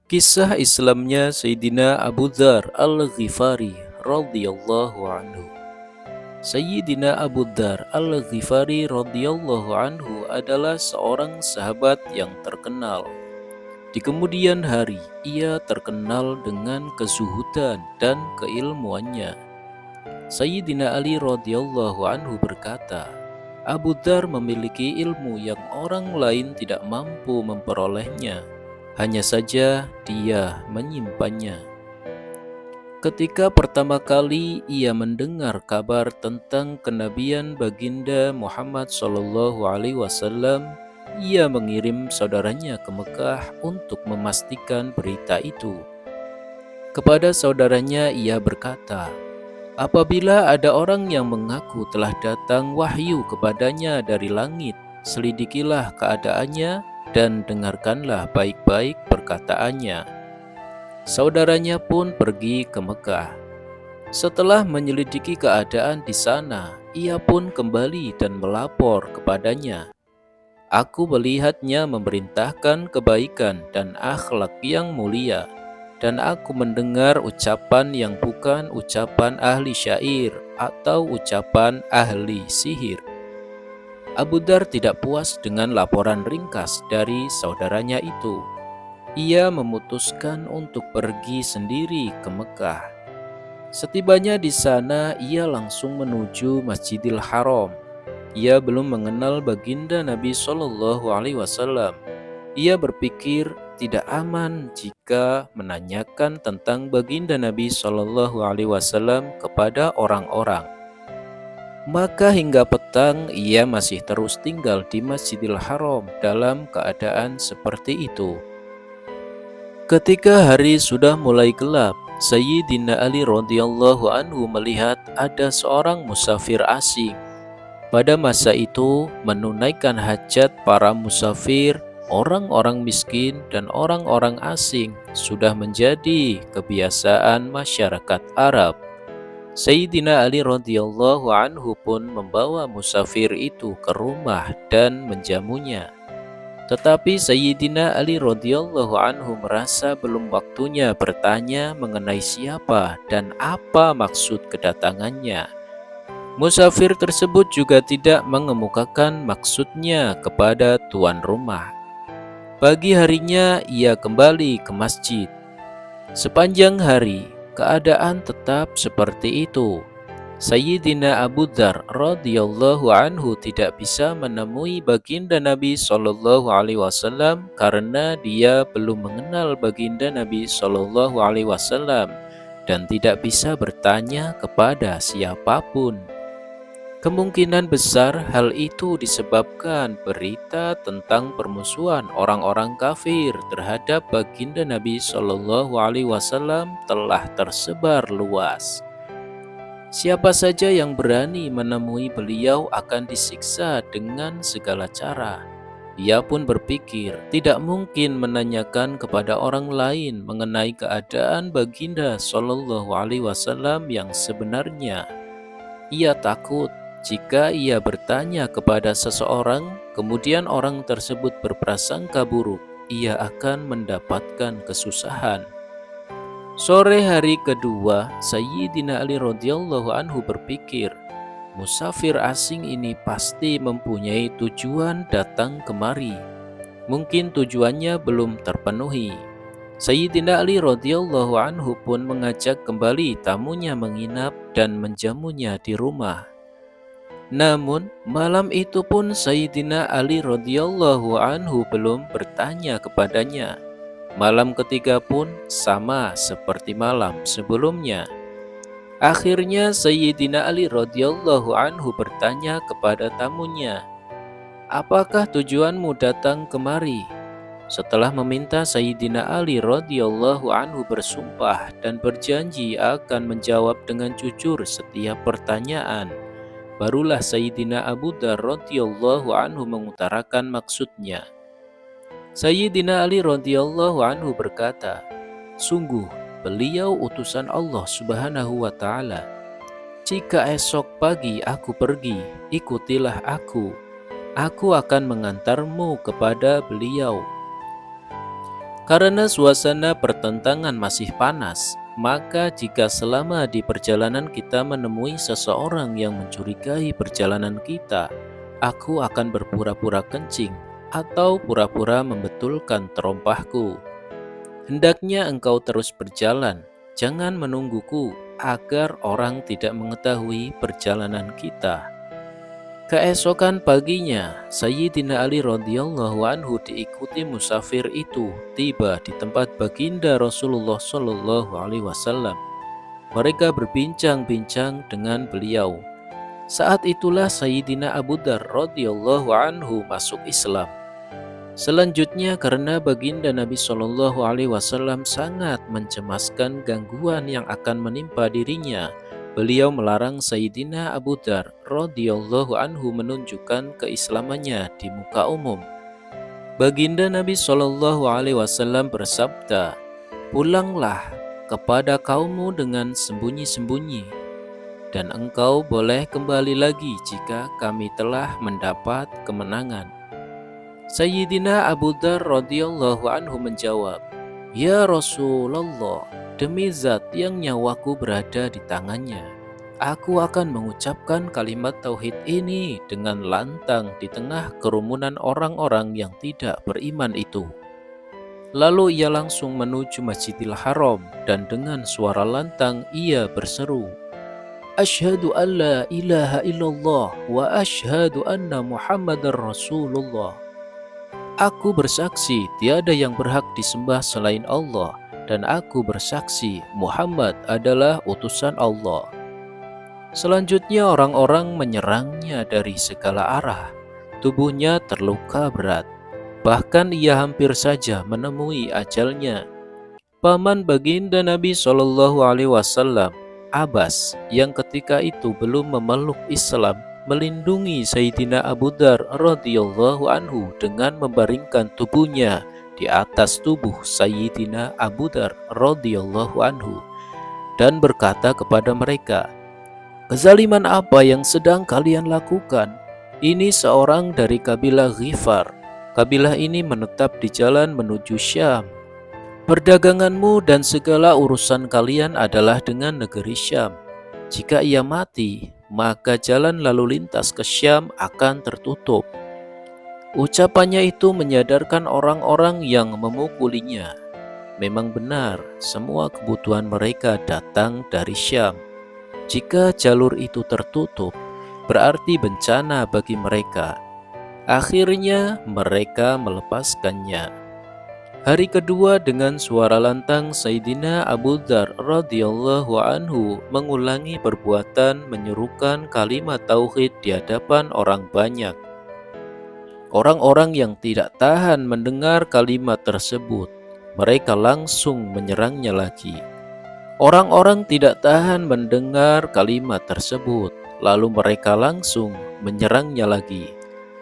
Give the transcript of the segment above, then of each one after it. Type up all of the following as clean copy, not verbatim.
Kisah Islamnya Sayyidina Abu Dzar Al-Ghifari radhiyallahu anhu. Sayyidina Abu Dzar Al-Ghifari radhiyallahu anhu adalah seorang sahabat yang terkenal. Di kemudian hari, ia terkenal dengan kezuhudan dan keilmuannya. Sayyidina Ali radhiyallahu anhu berkata, Abu Dzar memiliki ilmu yang orang lain tidak mampu memperolehnya. Hanya saja dia menyimpannya. Ketika pertama kali ia mendengar kabar tentang kenabian baginda Muhammad SAW, ia mengirim saudaranya ke Mekah untuk memastikan berita itu. Kepada saudaranya ia berkata, apabila ada orang yang mengaku telah datang wahyu kepadanya dari langit, selidikilah keadaannya dan dengarkanlah baik-baik perkataannya. Saudaranya pun pergi ke Mekah. Setelah menyelidiki keadaan di sana, ia pun kembali dan melapor kepadanya. Aku melihatnya memerintahkan kebaikan dan akhlak yang mulia, dan aku mendengar ucapan yang bukan ucapan ahli syair atau ucapan ahli sihir. Abu Dzar tidak puas dengan laporan ringkas dari saudaranya itu. Ia memutuskan untuk pergi sendiri ke Mekah. Setibanya di sana, ia langsung menuju Masjidil Haram. Ia belum mengenal baginda Nabi SAW. Ia berpikir tidak aman jika menanyakan tentang baginda Nabi SAW kepada orang-orang. Maka hingga petang ia masih terus tinggal di Masjidil Haram dalam keadaan seperti itu. Ketika hari sudah mulai gelap, Sayyidina Ali radhiyallahu anhu melihat ada seorang musafir asing. Pada masa itu, menunaikan hajat para musafir, orang-orang miskin dan orang-orang asing sudah menjadi kebiasaan masyarakat Arab. Sayyidina Ali radhiyallahu anhu pun membawa musafir itu ke rumah dan menjamunya. Tetapi Sayyidina Ali radhiyallahu anhu merasa belum waktunya bertanya mengenai siapa dan apa maksud kedatangannya. Musafir tersebut juga tidak mengemukakan maksudnya kepada tuan rumah. Pagi harinya ia kembali ke masjid. Sepanjang hari, keadaan tetap seperti itu. Sayyidina Abu Dzar radhiyallahu anhu tidak bisa menemui baginda Nabi SAW karena dia belum mengenal baginda Nabi SAW dan tidak bisa bertanya kepada siapapun. Kemungkinan besar hal itu disebabkan berita tentang permusuhan orang-orang kafir terhadap baginda Nabi SAW telah tersebar luas. Siapa saja yang berani menemui beliau akan disiksa dengan segala cara. Ia pun berpikir tidak mungkin menanyakan kepada orang lain mengenai keadaan baginda SAW yang sebenarnya. Ia takut jika ia bertanya kepada seseorang, kemudian orang tersebut berprasangka buruk, ia akan mendapatkan kesusahan. Sore hari kedua, Sayyidina Ali radhiyallahu anhu berpikir, musafir asing ini pasti mempunyai tujuan datang kemari. Mungkin tujuannya belum terpenuhi. Sayyidina Ali radhiyallahu anhu pun mengajak kembali tamunya menginap dan menjamunya di rumah. Namun malam itu pun Sayyidina Ali radhiyallahu anhu belum bertanya kepadanya. Malam ketiga pun sama seperti malam sebelumnya. Akhirnya Sayyidina Ali radhiyallahu anhu bertanya kepada tamunya, apakah tujuanmu datang kemari? Setelah meminta Sayyidina Ali radhiyallahu anhu bersumpah dan berjanji akan menjawab dengan jujur setiap pertanyaan, barulah Sayyidina Abu Dzar radhiyallahu anhu mengutarakan maksudnya. Sayyidina Ali radhiyallahu anhu berkata, sungguh beliau utusan Allah Subhanahu wa ta'ala. Jika esok pagi aku pergi, ikutilah aku. Aku akan mengantarmu kepada beliau. Karena suasana pertentangan masih panas, maka jika selama di perjalanan kita menemui seseorang yang mencurigai perjalanan kita, aku akan berpura-pura kencing atau pura-pura membetulkan terompahku. Hendaknya engkau terus berjalan, jangan menungguku agar orang tidak mengetahui perjalanan kita. Keesokan paginya, Sayyidina Ali radhiyallahu anhu diikuti musafir itu tiba di tempat baginda Rasulullah Shallallahu alaihi wasallam. Mereka berbincang-bincang dengan beliau. Saat itulah Sayyidina Abu Dzar radhiyallahu anhu masuk Islam. Selanjutnya, karena baginda Nabi Shallallahu alaihi wasallam sangat mencemaskan gangguan yang akan menimpa dirinya, beliau melarang Sayyidina Abu Dzar radhiyallahu anhu menunjukkan keislamannya di muka umum. Baginda Nabi Shallallahu alaihi wasallam bersabda, "Pulanglah kepada kaummu dengan sembunyi-sembunyi, dan engkau boleh kembali lagi jika kami telah mendapat kemenangan." Sayyidina Abu Dzar radhiyallahu anhu menjawab, "Ya Rasulullah, demi zat yang nyawaku berada di tangannya, aku akan mengucapkan kalimat tauhid ini dengan lantang di tengah kerumunan orang-orang yang tidak beriman itu." Lalu ia langsung menuju Masjidil Haram dan dengan suara lantang ia berseru, "Asyhadu an la ilaha illallah wa asyhadu anna Muhammadar Rasulullah." Aku bersaksi tiada yang berhak disembah selain Allah, dan aku bersaksi Muhammad adalah utusan Allah. Selanjutnya orang-orang menyerangnya dari segala arah. Tubuhnya terluka berat. Bahkan ia hampir saja menemui ajalnya. Paman baginda Nabi Shallallahu alaihi wasallam, Abbas, yang ketika itu belum memeluk Islam, melindungi Sayyidina Abu Dzar radhiyallahu anhu dengan membaringkan tubuhnya di atas tubuh Sayyidina Abu Dzar radhiyallahu anhu dan berkata kepada mereka, "Kezaliman apa yang sedang kalian lakukan? Ini seorang dari kabilah Ghifar. Kabilah ini menetap di jalan menuju Syam. Perdaganganmu dan segala urusan kalian adalah dengan negeri Syam. Jika ia mati, maka jalan lalu lintas ke Syam akan tertutup." Ucapannya itu menyadarkan orang-orang yang memukulinya. Memang benar, semua kebutuhan mereka datang dari Syam. Jika jalur itu tertutup, berarti bencana bagi mereka. Akhirnya mereka melepaskannya. Hari kedua dengan suara lantang Sayyidina Abu Dzar radhiyallahu anhu mengulangi perbuatan menyerukan kalimat tauhid di hadapan orang banyak. Orang-orang yang tidak tahan mendengar kalimat tersebut, mereka langsung menyerangnya lagi. Orang-orang tidak tahan mendengar kalimat tersebut, lalu mereka langsung menyerangnya lagi.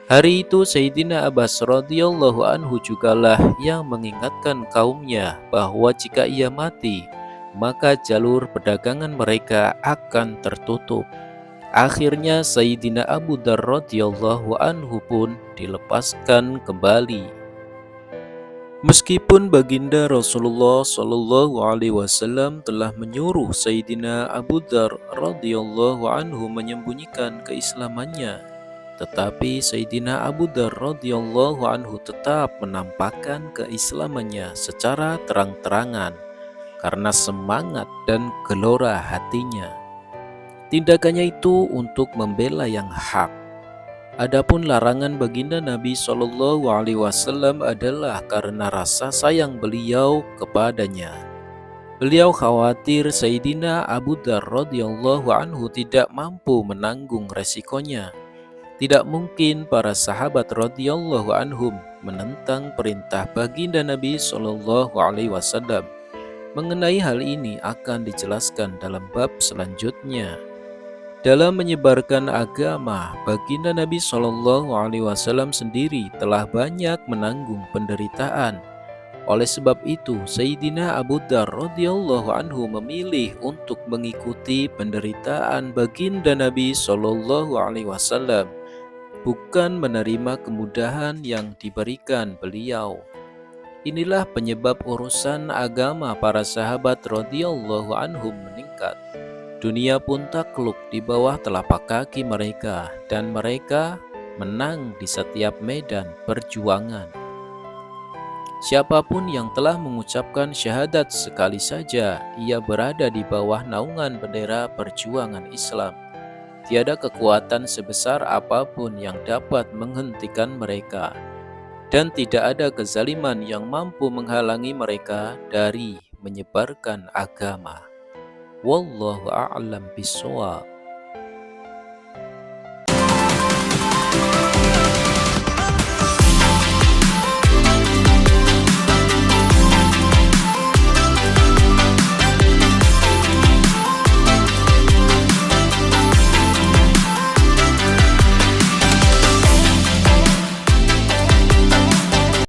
Hari itu Sayyidina Abbas radhiyallahu anhu jugalah yang mengingatkan kaumnya bahwa jika ia mati, maka jalur perdagangan mereka akan tertutup. Akhirnya Sayyidina Abu Dzar radhiyallahu anhu pun dilepaskan kembali. Meskipun baginda Rasulullah Shallallahu alaihi wasallam telah menyuruh Sayyidina Abu Dzar radhiyallahu anhu menyembunyikan keislamannya, tetapi Sayyidina Abu Dzar radhiyallahu anhu tetap menampakkan keislamannya secara terang-terangan karena semangat dan gelora hatinya. Tindakannya itu untuk membela yang hak. Adapun larangan baginda Nabi Shallallahu alaihi wasallam adalah karena rasa sayang beliau kepadanya. Beliau khawatir Sayyidina Abu Dzar radhiyallahu anhu tidak mampu menanggung resikonya. Tidak mungkin para sahabat radhiyallahu anhum menentang perintah baginda Nabi Shallallahu alaihi wasallam. Mengenai hal ini akan dijelaskan dalam bab selanjutnya. Dalam menyebarkan agama, baginda Nabi Shallallahu alaihi wasallam sendiri telah banyak menanggung penderitaan. Oleh sebab itu, Sayyidina Abu Dzar radhiyallahu anhu memilih untuk mengikuti penderitaan baginda Nabi Shallallahu alaihi wasallam, bukan menerima kemudahan yang diberikan beliau. Inilah penyebab urusan agama para sahabat radhiyallahu anhum meningkat. Dunia pun takluk di bawah telapak kaki mereka, dan mereka menang di setiap medan perjuangan. Siapapun yang telah mengucapkan syahadat sekali saja, ia berada di bawah naungan bendera perjuangan Islam. Tiada kekuatan sebesar apapun yang dapat menghentikan mereka, dan tidak ada kezaliman yang mampu menghalangi mereka dari menyebarkan agama. Wallahu a'lam bishawab.